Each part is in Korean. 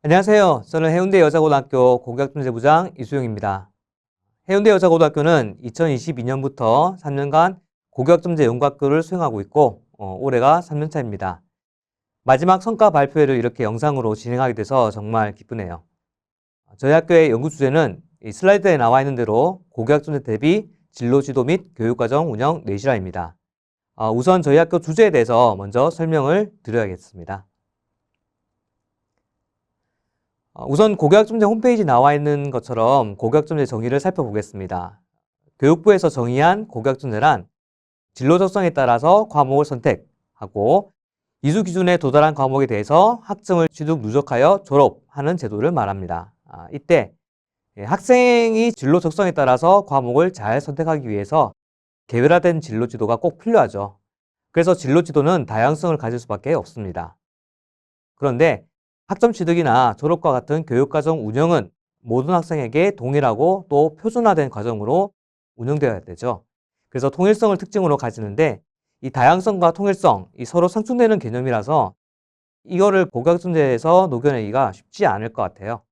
안녕하세요. 저는 해운대 여자고등학교 고교학점제부장 이수용입니다. 해운대 여자고등학교는 2022년부터 3년간 고교학점제 연구학교를 수행하고 있고 올해가 3년차입니다. 마지막 성과 발표회를 이렇게 영상으로 진행하게 돼서 정말 기쁘네요. 저희 학교의 연구 주제는 이 슬라이드에 나와 있는 대로 고교학점제 대비 진로 지도 및 교육과정 운영 내실화입니다. 우선 저희 학교 주제에 대해서 먼저 설명을 드려야겠습니다. 우선 고교학점제 홈페이지에 나와 있는 것처럼 고교학점제 정의를 살펴보겠습니다. 교육부에서 정의한 고교학점제란 진로 적성에 따라서 과목을 선택하고 이수 기준에 도달한 과목에 대해서 학점을 취득 누적하여 졸업하는 제도를 말합니다. 이때 학생이 진로 적성에 따라서 과목을 잘 선택하기 위해서 개별화된 진로 지도가 꼭 필요하죠. 그래서 진로 지도는 다양성을 가질 수밖에 없습니다. 그런데 학점 취득이나 졸업과 같은 교육과정 운영은 모든 학생에게 동일하고 또 표준화된 과정으로 운영되어야 되죠. 그래서 통일성을 특징으로 가지는데 이 다양성과 통일성, 이 서로 상충되는 개념이라서 이거를 고교학점제에서 녹여내기가 쉽지 않을 것 같아요.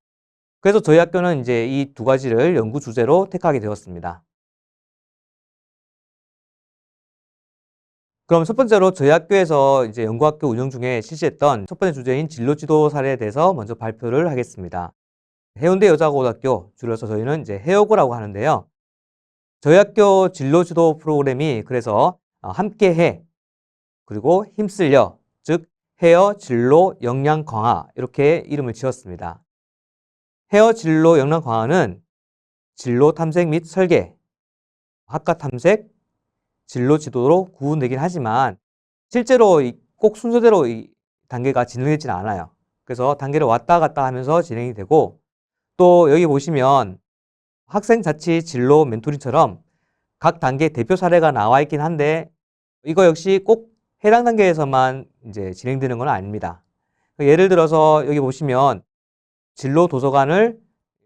그래서 저희 학교는 이제 이 두 가지를 연구 주제로 택하게 되었습니다. 그럼 첫 번째로 저희 학교에서 이제 연구학교 운영 중에 실시했던 첫 번째 주제인 진로지도 사례에 대해서 먼저 발표를 하겠습니다. 해운대 여자고등학교, 줄여서 저희는 이제 해여고라고 하는데요. 저희 학교 진로지도 프로그램이 그래서 함께해, 그리고 힘쓸려, 즉 헤어 진로 역량 강화 이렇게 이름을 지었습니다. 헤어 진로 역량 강화는 진로 탐색 및 설계, 학과 탐색, 진로 지도로 구분되긴 하지만 실제로 꼭 순서대로 이 단계가 진행되지는 않아요. 그래서 단계를 왔다 갔다 하면서 진행이 되고 또 여기 보시면 학생 자치 진로 멘토링처럼 각 단계 대표 사례가 나와 있긴 한데 이거 역시 꼭 해당 단계에서만 이제 진행되는 건 아닙니다. 예를 들어서 여기 보시면 진로 도서관을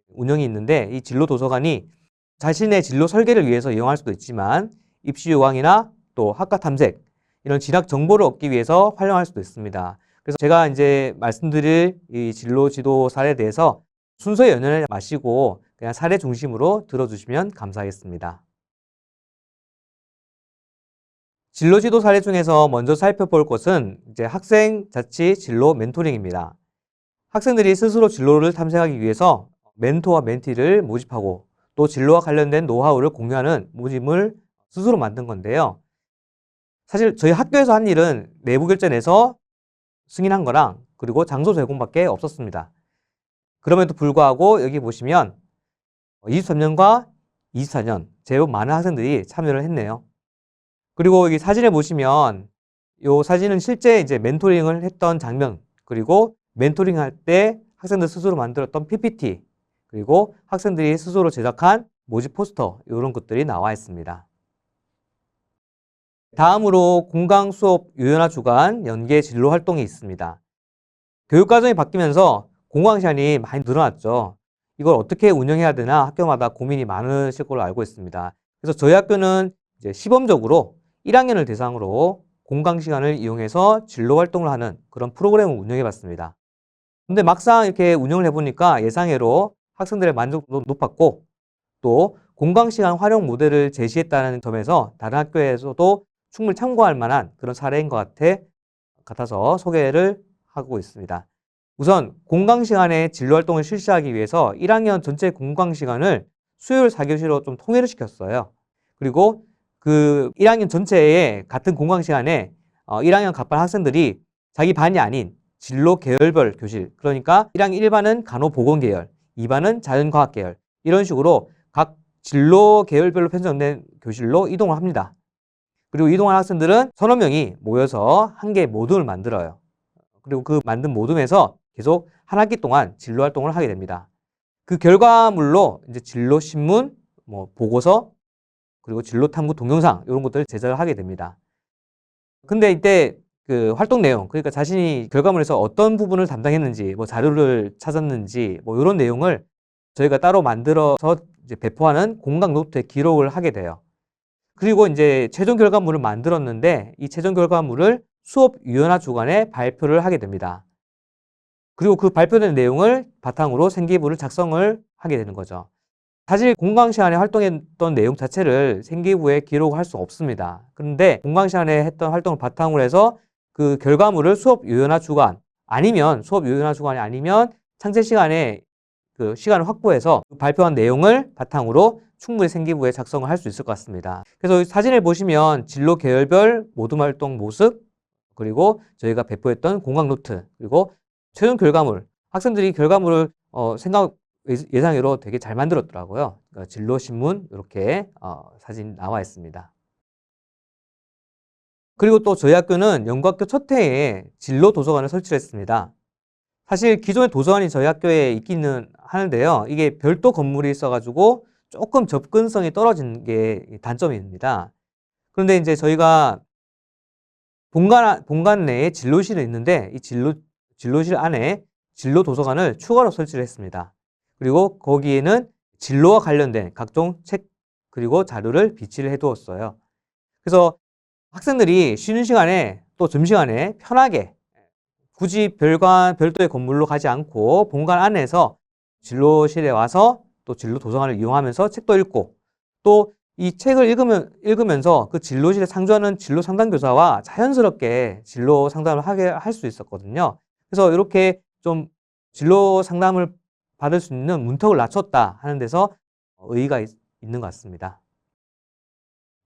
운영이 있는데 이 진로 도서관이 자신의 진로 설계를 위해서 이용할 수도 있지만 입시 요강이나 또 학과 탐색 이런 진학 정보를 얻기 위해서 활용할 수도 있습니다. 그래서 제가 이제 말씀드릴 이 진로 지도 사례에 대해서 순서에 연연하지 마시고 그냥 사례 중심으로 들어주시면 감사하겠습니다. 진로 지도 사례 중에서 먼저 살펴볼 것은 이제 학생 자치 진로 멘토링입니다. 학생들이 스스로 진로를 탐색하기 위해서 멘토와 멘티를 모집하고 또 진로와 관련된 노하우를 공유하는 모임을 스스로 만든 건데요. 사실 저희 학교에서 한 일은 내부 결제 내서 승인한 거랑 그리고 장소 제공밖에 없었습니다. 그럼에도 불구하고 여기 보시면 23년과 24년 제법 많은 학생들이 참여를 했네요. 그리고 여기 사진을 보시면 이 사진은 실제 이제 멘토링을 했던 장면, 그리고 멘토링 할 때 학생들 스스로 만들었던 PPT, 그리고 학생들이 스스로 제작한 모집 포스터 이런 것들이 나와 있습니다. 다음으로 공강 수업 유연화 주간 연계 진로 활동이 있습니다. 교육과정이 바뀌면서 공강 시간이 많이 늘어났죠. 이걸 어떻게 운영해야 되나 학교마다 고민이 많으실 걸로 알고 있습니다. 그래서 저희 학교는 이제 시범적으로 1학년을 대상으로 공강 시간을 이용해서 진로 활동을 하는 그런 프로그램을 운영해 봤습니다. 근데 막상 이렇게 운영을 해보니까 예상외로 학생들의 만족도도 높았고 또 공강 시간 활용 모델을 제시했다는 점에서 다른 학교에서도 충분히 참고할 만한 그런 사례인 것 같아서 소개를 하고 있습니다. 우선 공강 시간에 진로 활동을 실시하기 위해서 1학년 전체 공강 시간을 수요일 4교시로 좀 통일을 시켰어요. 그리고 그 1학년 전체에 같은 공강 시간에 1학년 갑반 학생들이 자기 반이 아닌 진로 계열별 교실, 그러니까 1학년 1반은 간호보건 계열, 2반은 자연과학 계열 이런 식으로 각 진로 계열별로 편성된 교실로 이동을 합니다. 그리고 이동한 학생들은 서너 명이 모여서 한 개의 모둠을 만들어요. 그리고 그 만든 모둠에서 계속 한 학기 동안 진로 활동을 하게 됩니다. 그 결과물로 이제 진로 신문, 보고서, 그리고 진로 탐구 동영상 이런 것들을 제작을 하게 됩니다. 근데 이때 그 활동 내용, 그러니까 자신이 결과물에서 어떤 부분을 담당했는지, 자료를 찾았는지, 이런 내용을 저희가 따로 만들어서 이제 배포하는 공강 노트에 기록을 하게 돼요. 그리고 이제 최종 결과물을 만들었는데 이 최종 결과물을 수업 유연화 주간에 발표를 하게 됩니다. 그리고 그 발표된 내용을 바탕으로 생기부를 작성을 하게 되는 거죠. 사실 공강 시간에 활동했던 내용 자체를 생기부에 기록할 수 없습니다. 그런데 공강 시간에 했던 활동을 바탕으로 해서 그 결과물을 수업 요연화 주간 아니면 수업 요연화 주간이 아니면 창제 시간에 그 시간을 확보해서 발표한 내용을 바탕으로 충분히 생기부에 작성을 할 수 있을 것 같습니다. 그래서 사진을 보시면 진로 계열별 모둠 활동 모습, 그리고 저희가 배포했던 공강 노트, 그리고 최종 결과물, 학생들이 결과물을 예상외로 되게 잘 만들었더라고요. 그러니까 진로 신문 이렇게 사진 나와 있습니다. 그리고 또 저희 학교는 연구학교 첫 해에 진로 도서관을 설치를 했습니다. 사실 기존의 도서관이 저희 학교에 있기는 하는데요. 이게 별도 건물이 있어가지고 조금 접근성이 떨어진 게 단점입니다. 그런데 이제 저희가 본관 내에 진로실이 있는데 이 진로실 안에 진로 도서관을 추가로 설치를 했습니다. 그리고 거기에는 진로와 관련된 각종 책 그리고 자료를 비치를 해두었어요. 그래서 학생들이 쉬는 시간에 또 점심시간에 편하게 굳이 별도의 건물로 가지 않고 본관 안에서 진로실에 와서 또 진로 도서관을 이용하면서 책도 읽고 또 이 책을 읽으면서 그 진로실에 상주하는 진로 상담 교사와 자연스럽게 진로 상담을 할 수 있었거든요. 그래서 이렇게 좀 진로 상담을 받을 수 있는 문턱을 낮췄다 하는 데서 의의가 있는 것 같습니다.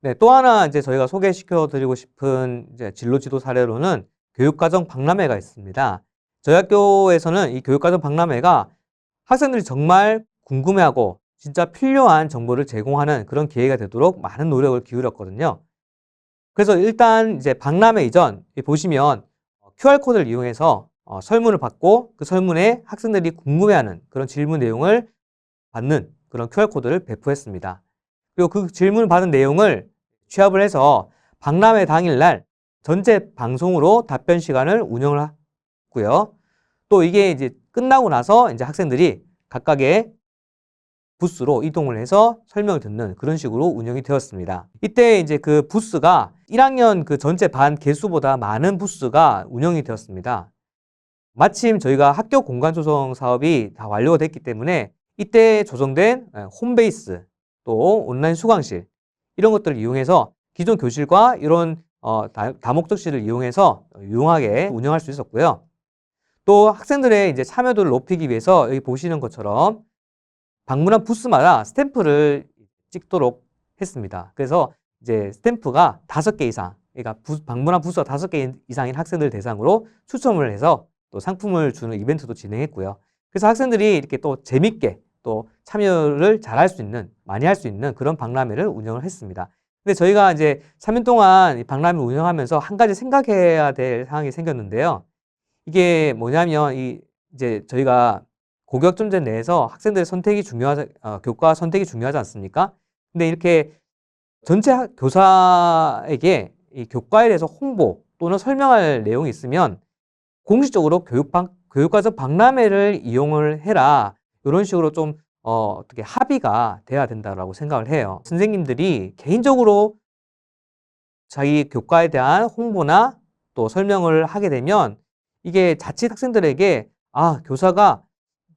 네, 또 하나 이제 저희가 소개시켜 드리고 싶은 이제 진로 지도 사례로는 교육과정 박람회가 있습니다. 저희 학교에서는 이 교육과정 박람회가 학생들이 정말 궁금해하고 진짜 필요한 정보를 제공하는 그런 기회가 되도록 많은 노력을 기울였거든요. 그래서 일단 이제 박람회 이전 보시면 QR코드를 이용해서 설문을 받고 그 설문에 학생들이 궁금해하는 그런 질문 내용을 받는 그런 QR코드를 배포했습니다. 그리고 그 질문을 받은 내용을 취합을 해서 박람회 당일날 전체 방송으로 답변 시간을 운영을 했고요. 또 이게 이제 끝나고 나서 이제 학생들이 각각의 부스로 이동을 해서 설명을 듣는 그런 식으로 운영이 되었습니다. 이때 이제 그 부스가 1학년 그 전체 반 개수보다 많은 부스가 운영이 되었습니다. 마침 저희가 학교 공간 조성 사업이 다 완료가 됐기 때문에 이때 조성된 홈베이스 또 온라인 수강실 이런 것들을 이용해서 기존 교실과 이런 다목적실을 이용해서 유용하게 운영할 수 있었고요. 또 학생들의 이제 참여도를 높이기 위해서 여기 보시는 것처럼 방문한 부스마다 스탬프를 찍도록 했습니다. 그래서 이제 스탬프가 5개 이상, 그러니까 방문한 부스가 5개 이상인 학생들 대상으로 추첨을 해서 또 상품을 주는 이벤트도 진행했고요. 그래서 학생들이 이렇게 또 재밌게 또 참여를 잘 할 수 있는, 많이 할 수 있는 그런 박람회를 운영을 했습니다. 근데 저희가 이제 3년 동안 이 박람회를 운영하면서 한 가지 생각해야 될 상황이 생겼는데요. 이게 뭐냐면 이제 저희가 고교학점제 내에서 학생들의 선택이 교과 선택이 중요하지 않습니까? 근데 이렇게 전체 교사에게 이 교과에 대해서 홍보 또는 설명할 내용이 있으면 공식적으로 교육과정 박람회를 이용을 해라. 이런 식으로 좀 어떻게 합의가 돼야 된다고 생각을 해요. 선생님들이 개인적으로 자기 교과에 대한 홍보나 또 설명을 하게 되면 이게 자칫 학생들에게 교사가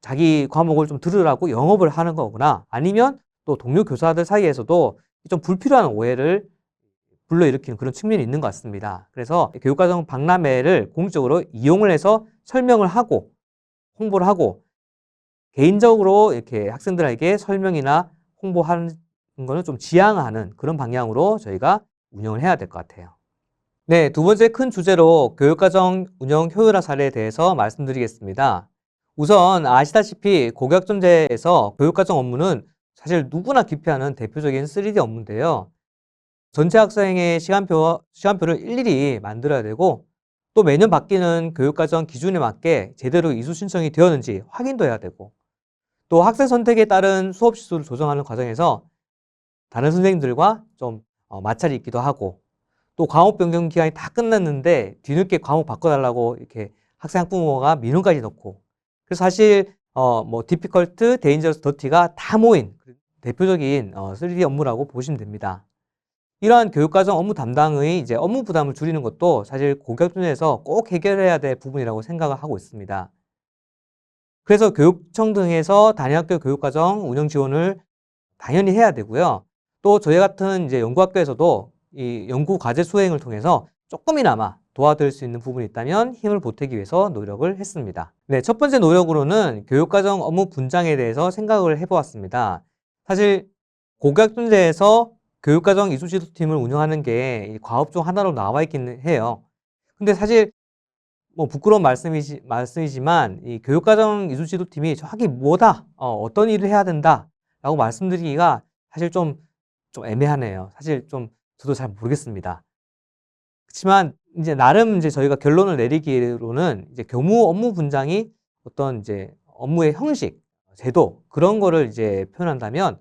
자기 과목을 좀 들으라고 영업을 하는 거구나. 아니면 또 동료 교사들 사이에서도 좀 불필요한 오해를 불러일으키는 그런 측면이 있는 것 같습니다. 그래서 교육과정 박람회를 공식적으로 이용을 해서 설명을 하고 홍보를 하고 개인적으로 이렇게 학생들에게 설명이나 홍보하는 거는 좀 지양하는 그런 방향으로 저희가 운영을 해야 될 것 같아요. 네, 두 번째 큰 주제로 교육과정 운영 효율화 사례에 대해서 말씀드리겠습니다. 우선 아시다시피 고교학점제에서 교육과정 업무는 사실 누구나 기피하는 대표적인 3D 업무인데요. 전체 학생의 시간표를 일일이 만들어야 되고 또 매년 바뀌는 교육과정 기준에 맞게 제대로 이수 신청이 되었는지 확인도 해야 되고 또 학생 선택에 따른 수업 시수를 조정하는 과정에서 다른 선생님들과 좀 마찰이 있기도 하고 또 과목 변경 기간이 다 끝났는데 뒤늦게 과목 바꿔달라고 이렇게 학생 학부모가 민원까지 넣고 그래서 사실 difficult, dangerous, dirty가 다 모인 대표적인 3D 업무라고 보시면 됩니다. 이러한 교육과정 업무 담당의 이제 업무 부담을 줄이는 것도 사실 고교학점제에서 꼭 해결해야 될 부분이라고 생각을 하고 있습니다. 그래서 교육청 등에서 단위학교 교육과정 운영 지원을 당연히 해야 되고요. 또 저희 같은 이제 연구학교에서도 이 연구 과제 수행을 통해서 조금이나마 도와드릴 수 있는 부분이 있다면 힘을 보태기 위해서 노력을 했습니다. 네, 첫 번째 노력으로는 교육과정 업무 분장에 대해서 생각을 해보았습니다. 사실 고교학점제에서 교육과정 이수지도팀을 운영하는 게 과업 중 하나로 나와 있기는 해요. 근데 사실 뭐 부끄러운 말씀이지만 이 교육과정 이수지도팀이 정확히 뭐다, 어떤 일을 해야 된다라고 말씀드리기가 사실 좀 애매하네요. 사실 좀 저도 잘 모르겠습니다. 그렇지만 이제 나름 이제 저희가 결론을 내리기로는 이제 교무 업무 분장이 어떤 이제 업무의 형식, 제도 그런 거를 이제 표현한다면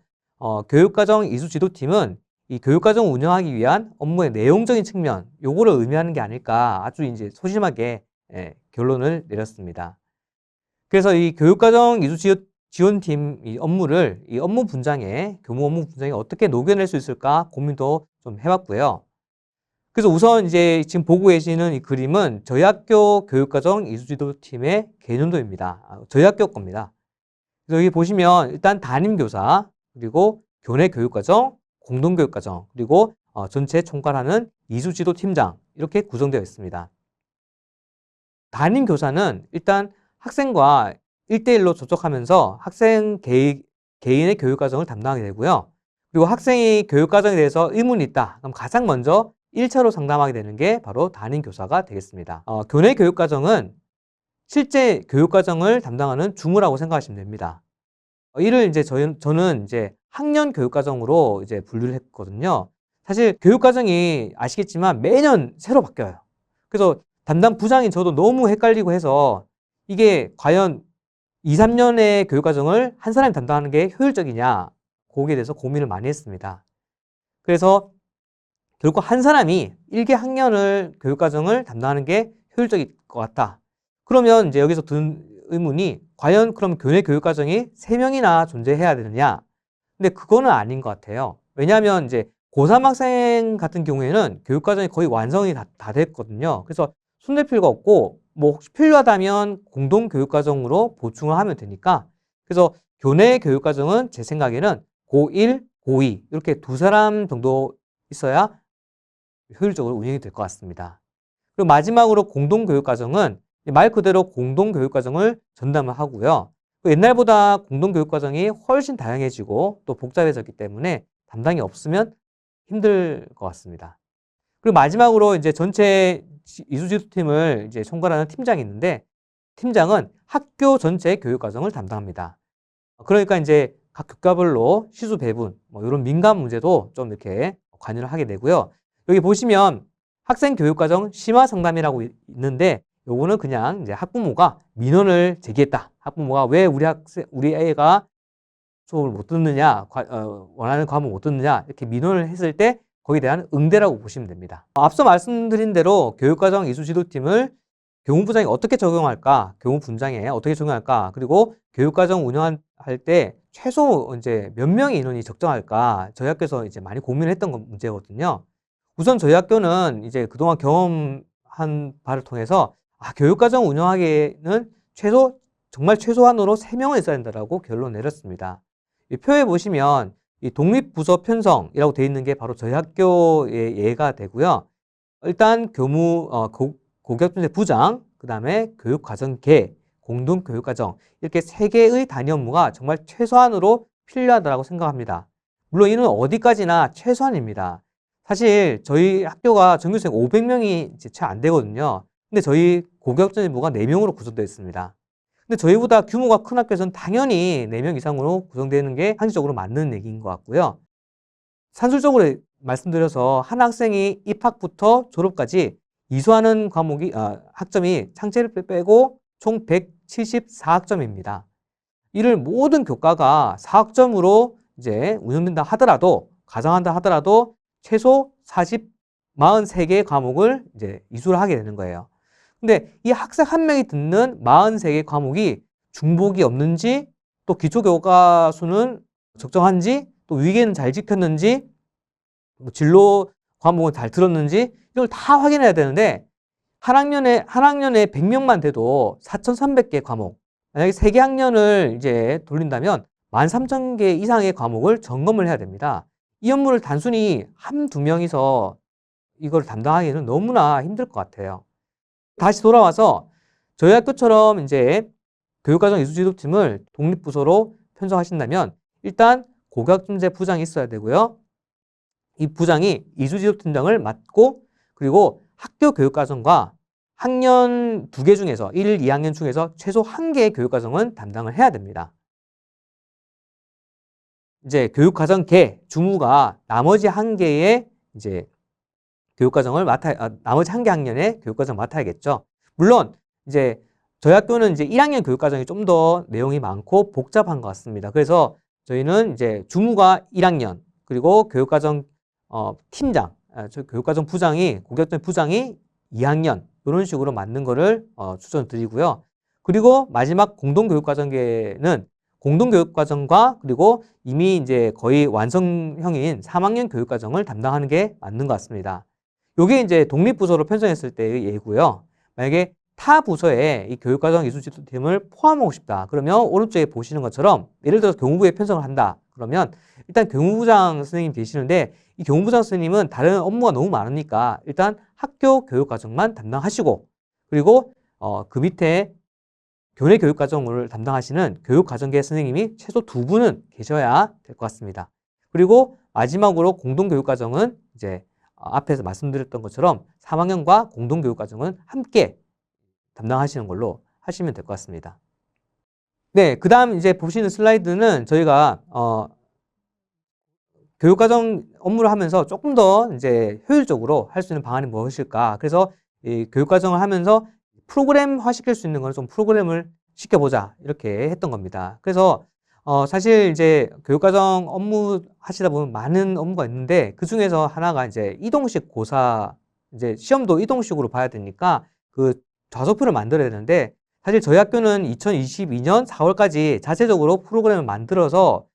교육과정 이수지도팀은 이 교육과정 운영하기 위한 업무의 내용적인 측면, 요거를 의미하는 게 아닐까 아주 이제 소심하게 결론을 내렸습니다. 그래서 이 교육과정 이수지원팀 이 업무를 이 업무 분장에 교무 업무 분장에 어떻게 녹여낼 수 있을까 고민도 좀 해봤고요. 그래서 우선 이제 지금 보고 계시는 이 그림은 저희 학교 교육과정 이수지도팀의 개념도입니다. 저희 학교 겁니다. 그래서 여기 보시면 일단 담임교사, 그리고 교내 교육과정, 공동교육과정, 그리고 전체 총괄하는 이수지도팀장 이렇게 구성되어 있습니다. 담임교사는 일단 학생과 1대1로 접촉하면서 학생 개인의 교육과정을 담당하게 되고요. 그리고 학생이 교육과정에 대해서 의문이 있다. 그럼 가장 먼저 1차로 상담하게 되는 게 바로 담임교사가 되겠습니다. 교내 교육과정은 실제 교육과정을 담당하는 주무라고 생각하시면 됩니다. 이를 이제 저는 이제 학년 교육과정으로 이제 분류를 했거든요. 사실 교육과정이 아시겠지만 매년 새로 바뀌어요. 그래서 담당 부장인 저도 너무 헷갈리고 해서 이게 과연 2, 3년의 교육과정을 한 사람이 담당하는 게 효율적이냐, 거기에 대해서 고민을 많이 했습니다. 그래서 결국 한 사람이 1개 학년을 교육과정을 담당하는 게 효율적일 것 같다. 그러면 이제 여기서 든 의문이 과연 그럼 교내 교육과정이 3명이나 존재해야 되느냐? 근데 그거는 아닌 것 같아요. 왜냐하면 이제 고3 학생 같은 경우에는 교육과정이 거의 완성이 다 됐거든요. 그래서 손댈 필요가 없고 뭐 혹시 필요하다면 공동교육과정으로 보충을 하면 되니까, 그래서 교내 교육과정은 제 생각에는 고1, 고2 이렇게 2사람 정도 있어야 효율적으로 운영이 될 것 같습니다. 그리고 마지막으로 공동교육과정은 말 그대로 공동교육과정을 전담을 하고요. 옛날보다 공동교육과정이 훨씬 다양해지고 또 복잡해졌기 때문에 담당이 없으면 힘들 것 같습니다. 그리고 마지막으로 이제 전체 이수지도팀을 이제 총괄하는 팀장이 있는데, 팀장은 학교 전체 교육과정을 담당합니다. 그러니까 이제 각 교과별로 시수 배분, 뭐 이런 민감 문제도 좀 이렇게 관여를 하게 되고요. 여기 보시면 학생 교육과정 심화 상담이라고 있는데, 요거는 그냥 이제 학부모가 민원을 제기했다. 학부모가 왜 우리 애가 수업을 못 듣느냐, 원하는 과목을 못 듣느냐, 이렇게 민원을 했을 때 거기에 대한 응대라고 보시면 됩니다. 앞서 말씀드린 대로 교육과정 이수지도팀을 교무부장이 어떻게 적용할까, 교무분장에 어떻게 적용할까, 그리고 교육과정 운영할 때 최소 이제 몇 명의 인원이 적정할까, 저희 학교에서 이제 많이 고민을 했던 문제거든요. 우선 저희 학교는 이제 그동안 경험한 바를 통해서 교육과정 운영하기에는 정말 최소한으로 3명은 있어야 된다고 결론을 내렸습니다. 이 표에 보시면 이 독립부서 편성이라고 되어 있는 게 바로 저희 학교의 예가 되고요. 일단 고교학점제 부장, 그 다음에 교육과정계, 공동교육과정 이렇게 3개의 단위 업무가 정말 최소한으로 필요하다고 생각합니다. 물론 이는 어디까지나 최소한입니다. 사실 저희 학교가 전교생 500명이 채 안 되거든요. 근데 저희 고교학점제부가 4명으로 구성되어 있습니다. 근데 저희보다 규모가 큰 학교에서는 당연히 4명 이상으로 구성되는 게 상식적으로 맞는 얘기인 것 같고요. 산술적으로 말씀드려서 한 학생이 입학부터 졸업까지 이수하는 학점이 창체를 빼고 총 174학점입니다. 이를 모든 교과가 4학점으로 이제 운영된다 하더라도, 가정한다 하더라도 최소 43개의 과목을 이제 이수를 하게 되는 거예요. 근데 이 학생 한 명이 듣는 43개 과목이 중복이 없는지, 또 기초교과 수는 적정한지, 또 위계는 잘 지켰는지, 뭐 진로 과목은 잘 들었는지, 이걸 다 확인해야 되는데, 한 학년에 100명만 돼도 4,300개 과목, 만약에 3개 학년을 이제 돌린다면 13,000개 이상의 과목을 점검을 해야 됩니다. 이 업무를 단순히 한두 명이서 이걸 담당하기는 너무나 힘들 것 같아요. 다시 돌아와서 저희 학교처럼 이제 교육과정 이수지도팀을 독립부서로 편성하신다면 일단 고교학점제 부장이 있어야 되고요. 이 부장이 이수지도팀장을 맡고 그리고 학교 교육과정과 학년 2개 중에서 1, 2학년 중에서 최소 1개의 교육과정은 담당을 해야 됩니다. 이제 교육과정 개 주무가 나머지 1개의 이제 교육과정을 나머지 1개 학년의 교육과정을 맡아야겠죠. 물론 이제 저희 학교는 이제 1학년 교육과정이 좀 더 내용이 많고 복잡한 것 같습니다. 그래서 저희는 이제 주무가 1학년 그리고 교육과정 팀장, 교육과정 부장이 고교학점 부장이 2학년 이런 식으로 맞는 거를 추천드리고요. 그리고 마지막 공동교육과정계는 공동교육과정과 그리고 이미 이제 거의 완성형인 3학년 교육과정을 담당하는 게 맞는 것 같습니다. 이게 이제 독립부서로 편성했을 때의 예고요. 만약에 타 부서에 이 교육과정 이수지도팀을 포함하고 싶다. 그러면 오른쪽에 보시는 것처럼 예를 들어서 교무부에 편성을 한다. 그러면 일단 교무부장 선생님 계시는데 이 교무부장 선생님은 다른 업무가 너무 많으니까 일단 학교 교육과정만 담당하시고 그리고 그 밑에 교내 교육과정을 담당하시는 교육과정계 선생님이 최소 2분은 계셔야 될 것 같습니다. 그리고 마지막으로 공동교육과정은 이제 앞에서 말씀드렸던 것처럼 3학년과 공동교육과정은 함께 담당하시는 걸로 하시면 될 것 같습니다. 네, 그 다음 이제 보시는 슬라이드는 저희가 교육과정 업무를 하면서 조금 더 이제 효율적으로 할 수 있는 방안이 무엇일까? 그래서 이 교육과정을 하면서 프로그램화 시킬 수 있는 건 좀 프로그램을 시켜보자 이렇게 했던 겁니다. 그래서 사실 이제 교육과정 업무 하시다 보면 많은 업무가 있는데 그 중에서 하나가 이제 이동식 고사 이제 시험도 이동식으로 봐야 되니까 그 좌석표를 만들어야 되는데 사실 저희 학교는 2022년 4월까지 자체적으로 프로그램을 만들어서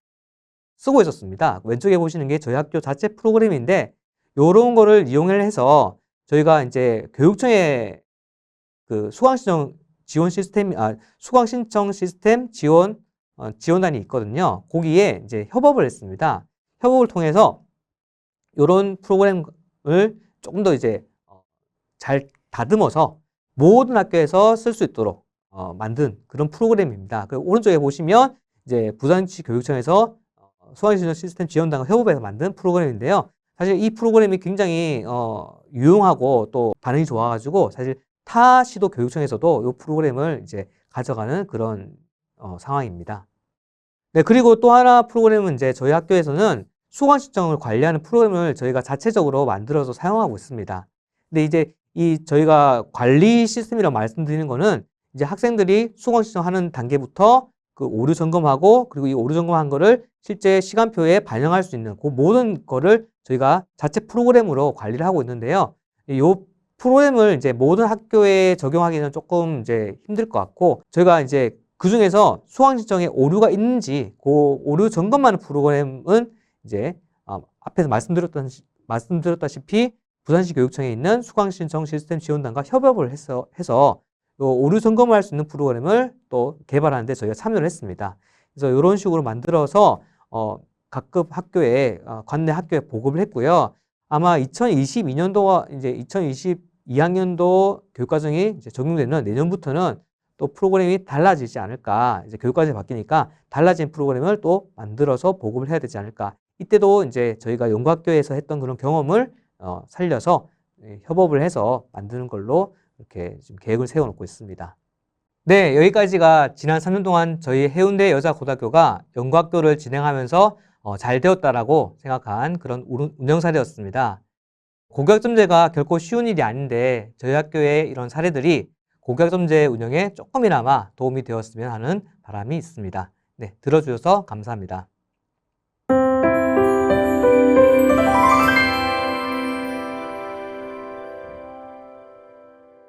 쓰고 있었습니다. 왼쪽에 보시는 게 저희 학교 자체 프로그램인데 요런 거를 이용을 해서 저희가 이제 교육청에 그 수강신청 지원 시스템, 수강신청 시스템 지원단이 있거든요. 거기에 이제 협업을 했습니다. 협업을 통해서 요런 프로그램을 조금 더 이제 잘 다듬어서 모든 학교에서 쓸 수 있도록 만든 그런 프로그램입니다. 그 오른쪽에 보시면 이제 부산시 교육청에서 수강신청 시스템 지원단과 협업해서 만든 프로그램인데요. 사실 이 프로그램이 굉장히 유용하고 또 반응이 좋아가지고 사실 타 시도 교육청에서도 이 프로그램을 이제 가져가는 그런 상황입니다. 네, 그리고 또 하나 프로그램은 이제 저희 학교에서는 수강 신청을 관리하는 프로그램을 저희가 자체적으로 만들어서 사용하고 있습니다. 근데 이제 이 저희가 관리 시스템이라고 말씀드리는 거는 이제 학생들이 수강 신청하는 단계부터 그 오류 점검하고 그리고 이 오류 점검한 거를 실제 시간표에 반영할 수 있는 그 모든 거를 저희가 자체 프로그램으로 관리를 하고 있는데요. 이 프로그램을 이제 모든 학교에 적용하기는 조금 이제 힘들 것 같고 저희가 이제 그 중에서 수강 신청에 오류가 있는지 그 오류 점검하는 프로그램은 이제 앞에서 말씀드렸다시피 부산시 교육청에 있는 수강 신청 시스템 지원단과 협업을 해서 오류 점검을 할 수 있는 프로그램을 또 개발하는데 저희가 참여를 했습니다. 그래서 이런 식으로 만들어서 각급 학교에 관내 학교에 보급을 했고요. 아마 2022년도와 이제 2022학년도 교육과정이 이제 적용되는 내년부터는 또 프로그램이 달라지지 않을까. 이제 교육과정이 바뀌니까 달라진 프로그램을 또 만들어서 보급을 해야 되지 않을까. 이때도 이제 저희가 연구학교에서 했던 그런 경험을 살려서 협업을 해서 만드는 걸로 이렇게 지금 계획을 세워놓고 있습니다. 네, 여기까지가 지난 3년 동안 저희 해운대 여자고등학교가 연구학교를 진행하면서 잘 되었다라고 생각한 그런 운영 사례였습니다. 고교학점제가 결코 쉬운 일이 아닌데 저희 학교의 이런 사례들이 고교학점제 운영에 조금이나마 도움이 되었으면 하는 바람이 있습니다. 네, 들어주셔서 감사합니다.